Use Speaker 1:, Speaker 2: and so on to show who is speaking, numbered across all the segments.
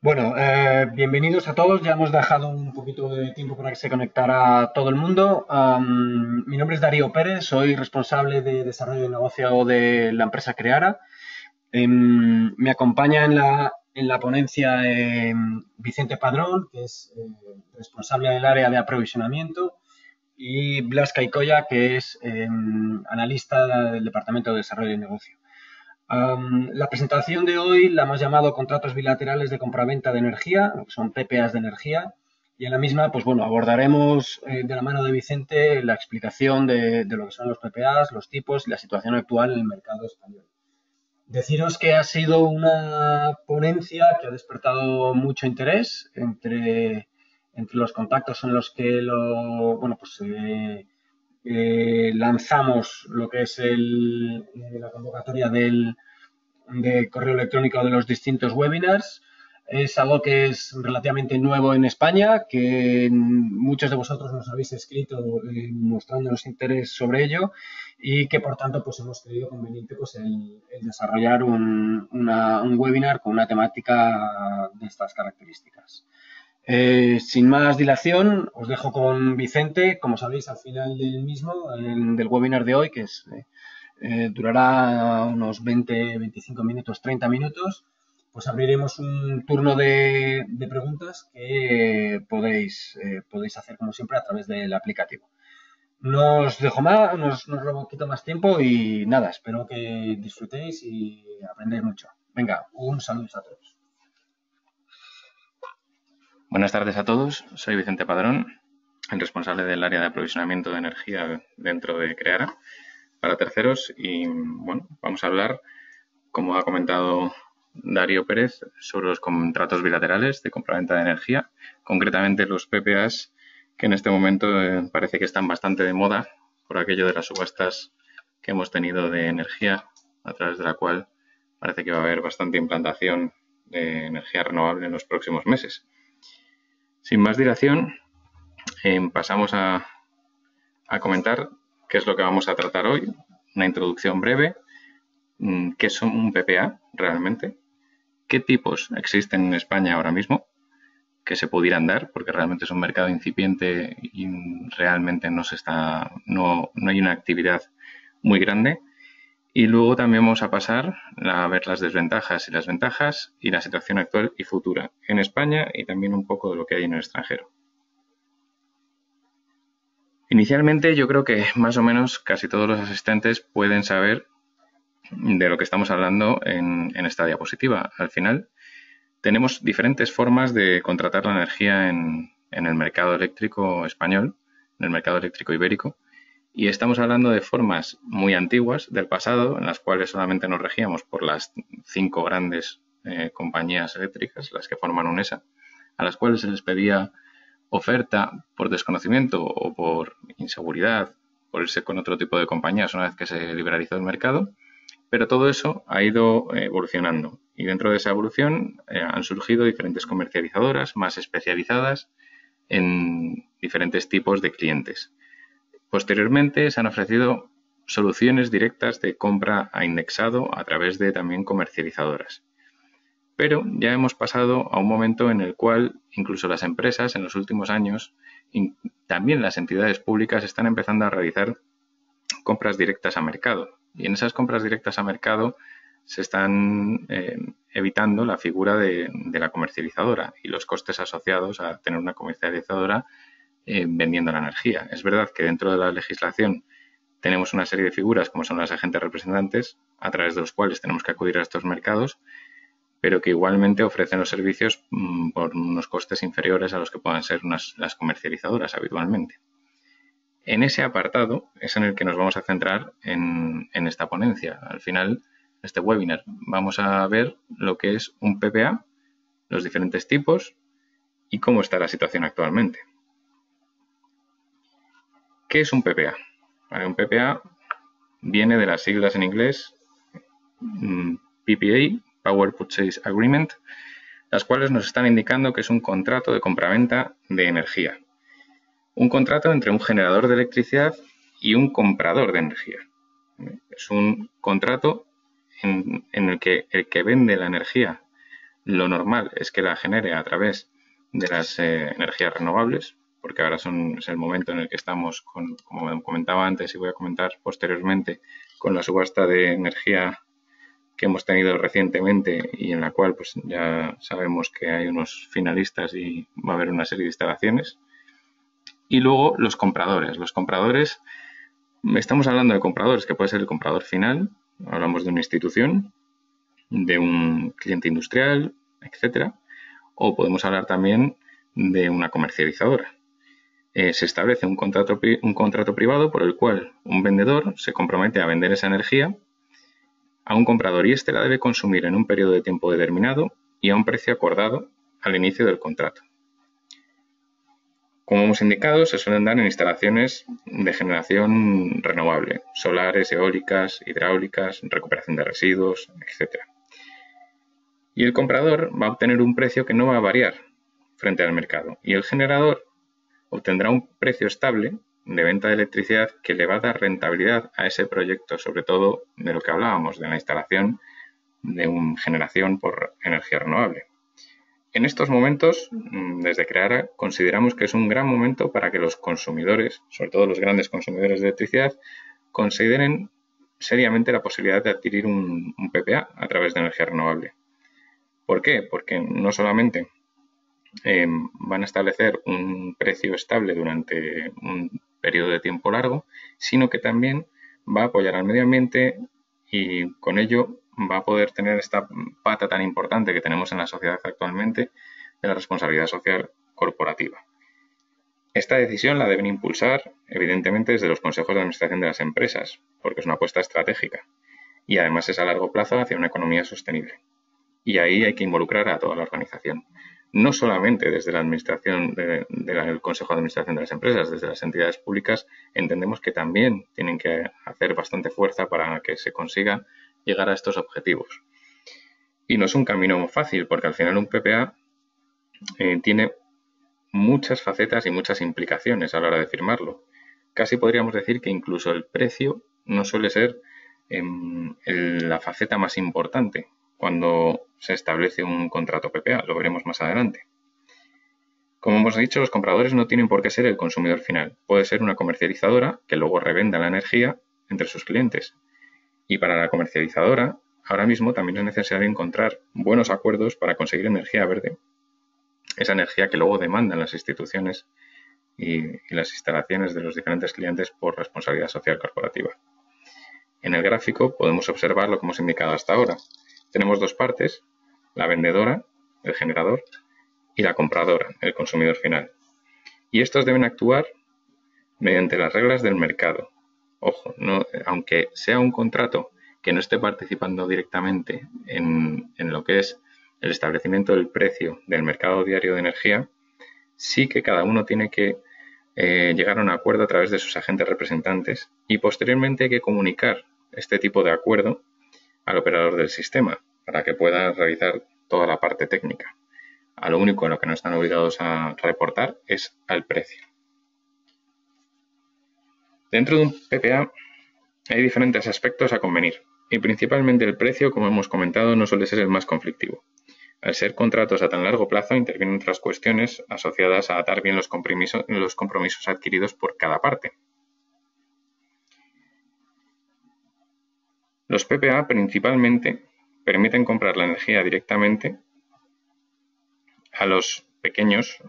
Speaker 1: Bueno, bienvenidos a todos. Ya hemos dejado un poquito de tiempo para que se conectara todo el mundo. Mi nombre es Darío Pérez, soy responsable de desarrollo de negocio de la empresa Creara. Me acompaña en la ponencia Vicente Padrón, que es responsable del área de aprovisionamiento, y Blas Caicoya, que es analista del Departamento de Desarrollo de Negocio. La presentación de hoy la hemos llamado contratos bilaterales de compraventa de energía, lo que son PPAs de energía, y en la misma, pues bueno, abordaremos de la mano de Vicente la explicación de lo que son los PPAs, los tipos y la situación actual en el mercado español. Deciros que ha sido una ponencia que ha despertado mucho interés entre los contactos en los que lanzamos lo que es la convocatoria de correo electrónico de los distintos webinars. Es algo que es relativamente nuevo en España, que muchos de vosotros nos habéis escrito mostrándonos interés sobre ello y que por tanto pues hemos creído conveniente pues el desarrollar un webinar con una temática de estas características. Sin más dilación, os dejo con Vicente, como sabéis, al final del mismo, del webinar de hoy, que durará unos 20, 25 minutos, 30 minutos, pues abriremos un turno de preguntas que podéis hacer, como siempre, a través del aplicativo. No os dejo más, no os robo quito más tiempo y nada, espero que disfrutéis y aprendáis mucho. Venga, un saludo a todos.
Speaker 2: Buenas tardes a todos, soy Vicente Padrón, el responsable del área de aprovisionamiento de energía dentro de Creara para terceros y bueno, vamos a hablar, como ha comentado Darío Pérez, sobre los contratos bilaterales de compraventa de energía, concretamente los PPAs, que en este momento parece que están bastante de moda por aquello de las subastas que hemos tenido de energía, a través de la cual parece que va a haber bastante implantación de energía renovable en los próximos meses. Sin más dilación, pasamos a comentar qué es lo que vamos a tratar hoy, una introducción breve, qué es un PPA realmente, qué tipos existen en España ahora mismo que se pudieran dar, porque realmente es un mercado incipiente y realmente no hay una actividad muy grande. Y luego también vamos a pasar a ver las desventajas y las ventajas y la situación actual y futura en España y también un poco de lo que hay en el extranjero. Inicialmente yo creo que más o menos casi todos los asistentes pueden saber de lo que estamos hablando en esta diapositiva. Al final tenemos diferentes formas de contratar la energía en el mercado eléctrico español, en el mercado eléctrico ibérico, y estamos hablando de formas muy antiguas del pasado, en las cuales solamente nos regíamos por las 5 grandes compañías eléctricas, las que forman UNESA, a las cuales se les pedía oferta por desconocimiento o por inseguridad, por irse con otro tipo de compañías una vez que se liberalizó el mercado, pero todo eso ha ido evolucionando y dentro de esa evolución han surgido diferentes comercializadoras más especializadas en diferentes tipos de clientes. Posteriormente se han ofrecido soluciones directas de compra a indexado a través de también comercializadoras. Pero ya hemos pasado a un momento en el cual incluso las empresas en los últimos años, y también las entidades públicas, están empezando a realizar compras directas a mercado. Y en esas compras directas a mercado se están evitando la figura de la comercializadora y los costes asociados a tener una comercializadora vendiendo la energía. Es verdad que dentro de la legislación tenemos una serie de figuras como son las agentes representantes, a través de los cuales tenemos que acudir a estos mercados, pero que igualmente ofrecen los servicios por unos costes inferiores a los que puedan ser las comercializadoras habitualmente. En ese apartado es en el que nos vamos a centrar en esta ponencia. Al final, este webinar, vamos a ver lo que es un PPA, los diferentes tipos y cómo está la situación actualmente. ¿Qué es un PPA? Vale, un PPA viene de las siglas en inglés PPA, Power Purchase Agreement, las cuales nos están indicando que es un contrato de compraventa de energía. Un contrato entre un generador de electricidad y un comprador de energía. Es un contrato en el que vende la energía Lo normal es que la genere a través de las energías renovables, porque ahora es el momento en el que estamos, como comentaba antes y voy a comentar posteriormente, con la subasta de energía que hemos tenido recientemente y en la cual pues ya sabemos que hay unos finalistas y va a haber una serie de instalaciones. Y luego los compradores. Los compradores, estamos hablando de compradores que puede ser el comprador final, hablamos de una institución, de un cliente industrial, etcétera, o podemos hablar también de una comercializadora. Se establece un contrato privado por el cual un vendedor se compromete a vender esa energía a un comprador y éste la debe consumir en un periodo de tiempo determinado y a un precio acordado al inicio del contrato. Como hemos indicado, se suelen dar en instalaciones de generación renovable, solares, eólicas, hidráulicas, recuperación de residuos, etc. Y el comprador va a obtener un precio que no va a variar frente al mercado y el generador obtendrá un precio estable de venta de electricidad que le va a dar rentabilidad a ese proyecto, sobre todo de lo que hablábamos, de la instalación de una generación por energía renovable. En estos momentos, desde Creara, consideramos que es un gran momento para que los consumidores, sobre todo los grandes consumidores de electricidad, consideren seriamente la posibilidad de adquirir un PPA a través de energía renovable. ¿Por qué? Porque no solamente van a establecer un precio estable durante un periodo de tiempo largo, sino que también va a apoyar al medio ambiente y con ello va a poder tener esta pata tan importante que tenemos en la sociedad actualmente de la responsabilidad social corporativa. Esta decisión la deben impulsar, evidentemente, desde los consejos de administración de las empresas, porque es una apuesta estratégica y además es a largo plazo hacia una economía sostenible. Y ahí hay que involucrar a toda la organización. No solamente desde la administración del Consejo de Administración de las empresas, desde las entidades públicas, entendemos que también tienen que hacer bastante fuerza para que se consiga llegar a estos objetivos. Y no es un camino fácil, porque al final un PPA tiene muchas facetas y muchas implicaciones a la hora de firmarlo. Casi podríamos decir que incluso el precio no suele ser la faceta más importante cuando se establece un contrato PPA, lo veremos más adelante. Como hemos dicho, los compradores no tienen por qué ser el consumidor final. Puede ser una comercializadora que luego revenda la energía entre sus clientes. Y para la comercializadora, ahora mismo también es necesario encontrar buenos acuerdos para conseguir energía verde. Esa energía que luego demandan las instituciones y las instalaciones de los diferentes clientes por responsabilidad social corporativa. En el gráfico podemos observar lo que hemos indicado hasta ahora. Tenemos dos partes, la vendedora, el generador, y la compradora, el consumidor final. Y estos deben actuar mediante las reglas del mercado. Ojo, aunque sea un contrato que no esté participando directamente en lo que es el establecimiento del precio del mercado diario de energía, sí que cada uno tiene que llegar a un acuerdo a través de sus agentes representantes y posteriormente hay que comunicar este tipo de acuerdo al operador del sistema para que pueda realizar toda la parte técnica. A lo único en lo que no están obligados a reportar es al precio. Dentro de un PPA hay diferentes aspectos a convenir y principalmente el precio, como hemos comentado, no suele ser el más conflictivo. Al ser contratos a tan largo plazo intervienen otras cuestiones asociadas a atar bien los compromisos adquiridos por cada parte. Los PPA principalmente permiten comprar la energía directamente a los pequeños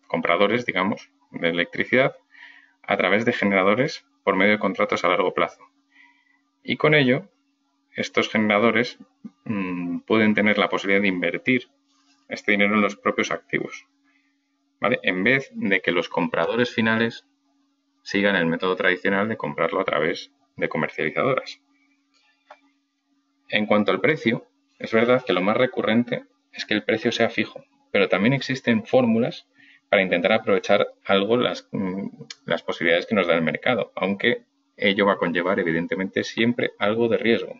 Speaker 2: compradores, digamos, de electricidad a través de generadores por medio de contratos a largo plazo. Y con ello, estos generadores pueden tener la posibilidad de invertir este dinero en los propios activos, ¿vale? En vez de que los compradores finales sigan el método tradicional de comprarlo a través de comercializadoras. En cuanto al precio, es verdad que lo más recurrente es que el precio sea fijo, pero también existen fórmulas para intentar aprovechar algo las posibilidades que nos da el mercado, aunque ello va a conllevar evidentemente siempre algo de riesgo.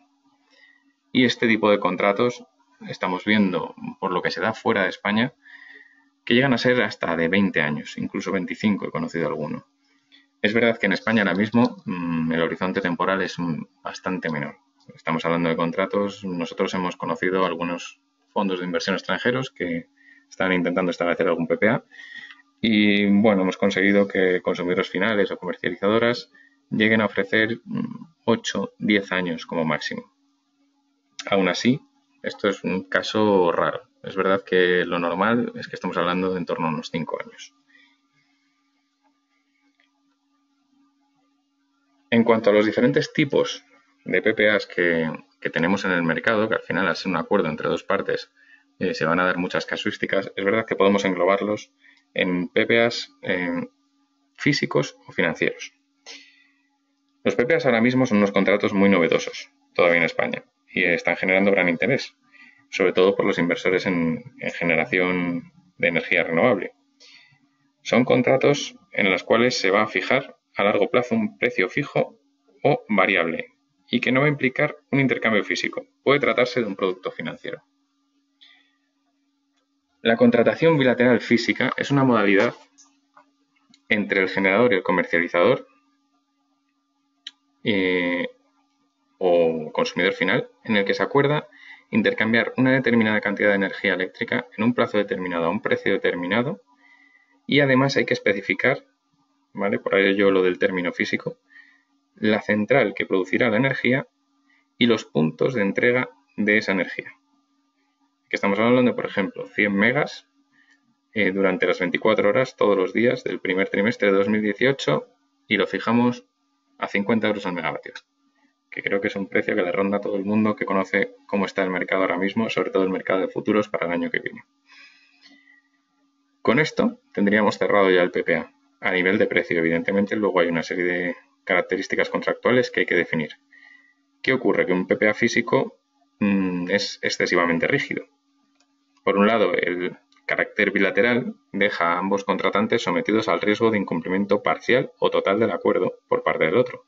Speaker 2: Y este tipo de contratos estamos viendo, por lo que se da fuera de España, que llegan a ser hasta de 20 años, incluso 25 he conocido alguno. Es verdad que en España ahora mismo el horizonte temporal es bastante menor. Estamos hablando de contratos, nosotros hemos conocido algunos fondos de inversión extranjeros que están intentando establecer algún PPA. Y bueno, hemos conseguido que consumidores finales o comercializadoras lleguen a ofrecer 8, 10 años como máximo. Aún así, esto es un caso raro. Es verdad que lo normal es que estamos hablando de en torno a unos 5 años. En cuanto a los diferentes tipos de PPAs que tenemos en el mercado, que al final al ser un acuerdo entre dos partes se van a dar muchas casuísticas, es verdad que podemos englobarlos en PPAs físicos o financieros. Los PPAs ahora mismo son unos contratos muy novedosos, todavía en España, y están generando gran interés, sobre todo por los inversores en generación de energía renovable. Son contratos en los cuales se va a fijar a largo plazo un precio fijo o variable y que no va a implicar un intercambio físico. Puede tratarse de un producto financiero. La contratación bilateral física es una modalidad entre el generador y el comercializador o consumidor final, en el que se acuerda intercambiar una determinada cantidad de energía eléctrica en un plazo determinado a un precio determinado, y además hay que especificar, ¿vale?, por ello lo del término físico, la central que producirá la energía y los puntos de entrega de esa energía. Que estamos hablando de, por ejemplo, 100 megas durante las 24 horas todos los días del primer trimestre de 2018 y lo fijamos a 50 euros al megavatio, que creo que es un precio que le ronda a todo el mundo que conoce cómo está el mercado ahora mismo, sobre todo el mercado de futuros para el año que viene. Con esto tendríamos cerrado ya el PPA. A nivel de precio, evidentemente, luego hay una serie de características contractuales que hay que definir. ¿Qué ocurre? Que un PPA físico es excesivamente rígido. Por un lado, el carácter bilateral deja a ambos contratantes sometidos al riesgo de incumplimiento parcial o total del acuerdo por parte del otro.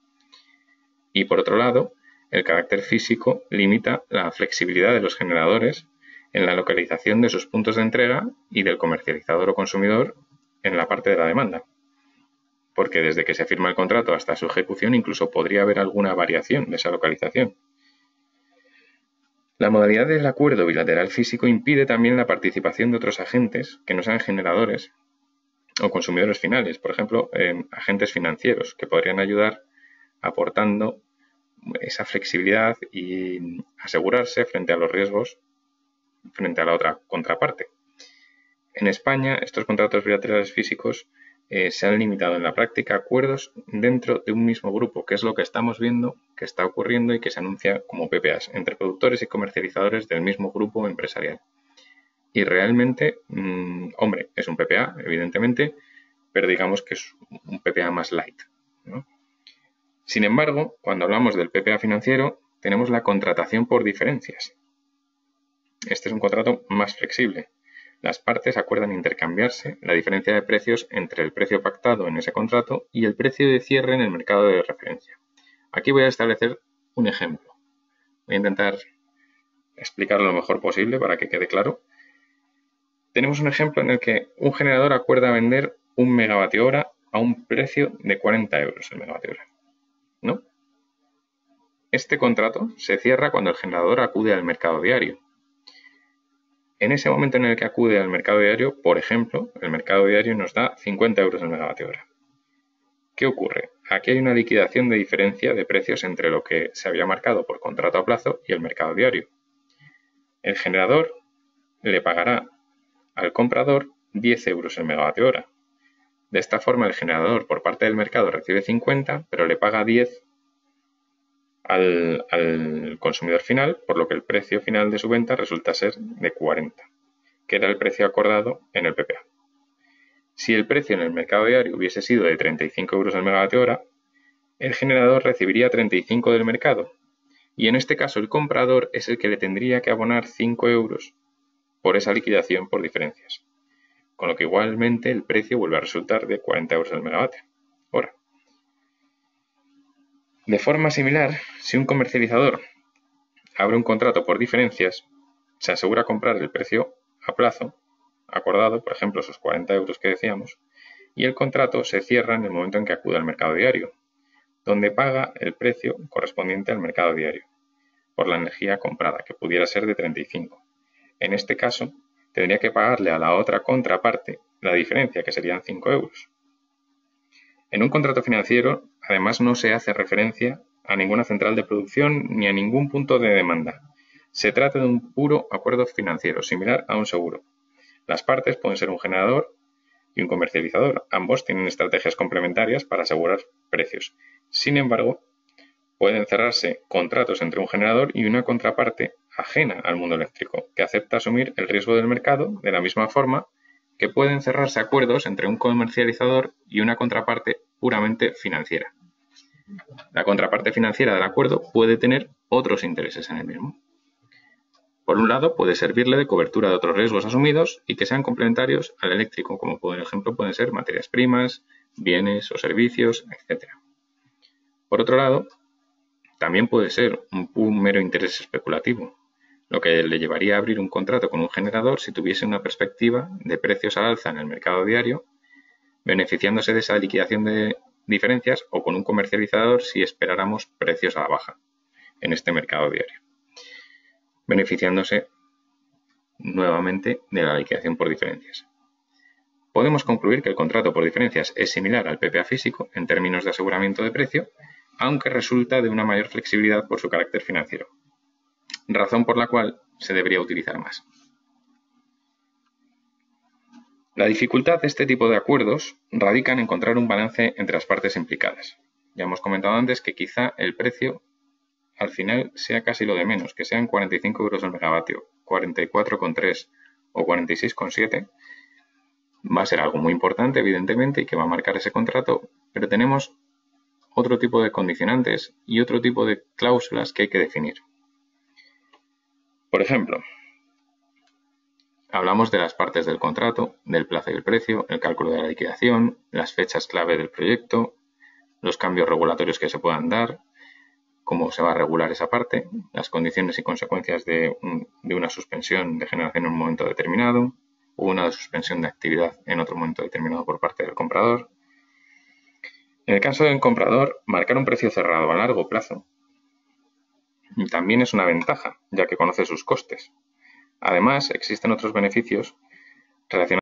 Speaker 2: Y por otro lado, el carácter físico limita la flexibilidad de los generadores en la localización de sus puntos de entrega y del comercializador o consumidor en la parte de la demanda. Porque desde que se firma el contrato hasta su ejecución incluso podría haber alguna variación de esa localización. La modalidad del acuerdo bilateral físico impide también la participación de otros agentes que no sean generadores o consumidores finales, por ejemplo, agentes financieros que podrían ayudar aportando esa flexibilidad y asegurarse frente a los riesgos frente a la otra contraparte. En España, estos contratos bilaterales físicos se han limitado en la práctica a acuerdos dentro de un mismo grupo, que es lo que estamos viendo que está ocurriendo y que se anuncia como PPAs, entre productores y comercializadores del mismo grupo empresarial. Y realmente, hombre, es un PPA, evidentemente, pero digamos que es un PPA más light, ¿no? Sin embargo, cuando hablamos del PPA financiero, tenemos la contratación por diferencias. Este es un contrato más flexible. Las partes acuerdan intercambiarse la diferencia de precios entre el precio pactado en ese contrato y el precio de cierre en el mercado de referencia. Aquí voy a establecer un ejemplo. Voy a intentar explicarlo lo mejor posible para que quede claro. Tenemos un ejemplo en el que un generador acuerda vender 1 megavatio hora a un precio de 40 euros el megavatio hora, ¿no? Este contrato se cierra cuando el generador acude al mercado diario. En ese momento en el que acude al mercado diario, por ejemplo, el mercado diario nos da 50 euros el megavatio hora. ¿Qué ocurre? Aquí hay una liquidación de diferencia de precios entre lo que se había marcado por contrato a plazo y el mercado diario. El generador le pagará al comprador 10 euros el megavatio hora. De esta forma, el generador por parte del mercado recibe 50, pero le paga 10 al consumidor final, por lo que el precio final de su venta resulta ser de 40, que era el precio acordado en el PPA. Si el precio en el mercado diario hubiese sido de 35 euros el megavatio hora, el generador recibiría 35 del mercado, y en este caso el comprador es el que le tendría que abonar 5 euros por esa liquidación por diferencias, con lo que igualmente el precio vuelve a resultar de 40 euros el megavatio hora. De forma similar, si un comercializador abre un contrato por diferencias, se asegura comprar el precio a plazo acordado, por ejemplo, esos 40 euros que decíamos, y el contrato se cierra en el momento en que acude al mercado diario, donde paga el precio correspondiente al mercado diario por la energía comprada, que pudiera ser de 35. En este caso, tendría que pagarle a la otra contraparte la diferencia, que serían 5 euros. En un contrato financiero, además, no se hace referencia a ninguna central de producción ni a ningún punto de demanda. Se trata de un puro acuerdo financiero, similar a un seguro. Las partes pueden ser un generador y un comercializador. Ambos tienen estrategias complementarias para asegurar precios. Sin embargo, pueden cerrarse contratos entre un generador y una contraparte ajena al mundo eléctrico, que acepta asumir el riesgo del mercado de la misma forma que pueden cerrarse acuerdos entre un comercializador y una contraparte puramente financiera. La contraparte financiera del acuerdo puede tener otros intereses en el mismo. Por un lado, puede servirle de cobertura de otros riesgos asumidos y que sean complementarios al eléctrico, como por ejemplo pueden ser materias primas, bienes o servicios, etc. Por otro lado, también puede ser un mero interés especulativo, lo que le llevaría a abrir un contrato con un generador si tuviese una perspectiva de precios al alza en el mercado diario, beneficiándose de esa liquidación de diferencias, o con un comercializador si esperáramos precios a la baja en este mercado diario, beneficiándose nuevamente de la liquidación por diferencias. Podemos concluir que el contrato por diferencias es similar al PPA físico en términos de aseguramiento de precio, aunque resulta de una mayor flexibilidad por su carácter financiero, razón por la cual se debería utilizar más. La dificultad de este tipo de acuerdos radica en encontrar un balance entre las partes implicadas. Ya hemos comentado antes que quizá el precio al final sea casi lo de menos, que sean 45 euros el megavatio, 44,3 o 46,7. Va a ser algo muy importante, evidentemente, y que va a marcar ese contrato, pero tenemos otro tipo de condicionantes y otro tipo de cláusulas que hay que definir. Por ejemplo, hablamos de las partes del contrato, del plazo y el precio, el cálculo de la liquidación, las fechas clave del proyecto, los cambios regulatorios que se puedan dar, cómo se va a regular esa parte, las condiciones y consecuencias de una suspensión de generación en un momento determinado, o una suspensión de actividad en otro momento determinado por parte del comprador. En el caso del comprador, marcar un precio cerrado a largo plazo también es una ventaja, ya que conoce sus costes. Además, existen otros beneficios relacionados